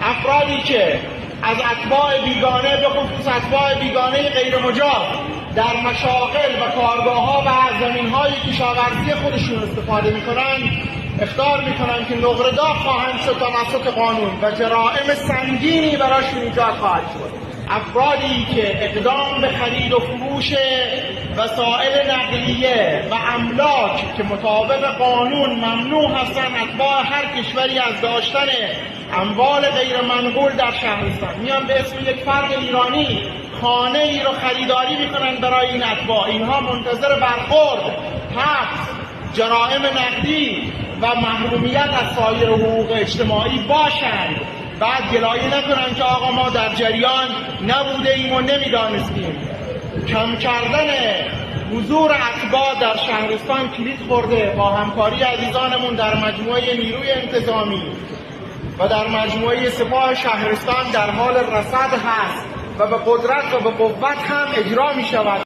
افرادی که از اتباع بیگانه به خصوص اتباع بیگانه غیر مجاز در مشاغل و کارگاه‌ها و زمین‌های کشاورزی خودشون استفاده می‌کنن اخطار می‌کنن که نقره‌دار خواهند شد توسط قانون و جرائم سنگینی براشون ایجاد خواهد شد. افرادی که اقدام به خرید و فروش وسایل نقلیه و املاک که مطابق قانون ممنوع هستند اتباع هر کشوری از داشتن اموال غیر منقول در شهرستان میان به اسم یک فرد ایرانی خانه ای رو خریداری میکنن برای این اتباع. اینها منتظر برخورد، حبس، جرائم نقدی و محرومیت از سایر حقوق اجتماعی باشند. بعد گلایه نکنن که آقا ما در جریان نبوده ایم و نمیدانستیم. کم کردن حضور اتباع در شهرستان کلید خورده با همکاری عزیزانمون در مجموعه نیروی انتظامی و در مجموعه سپاه شهرستان در حال رصد هست و به قدرت و به قوت هم اجرا می شود.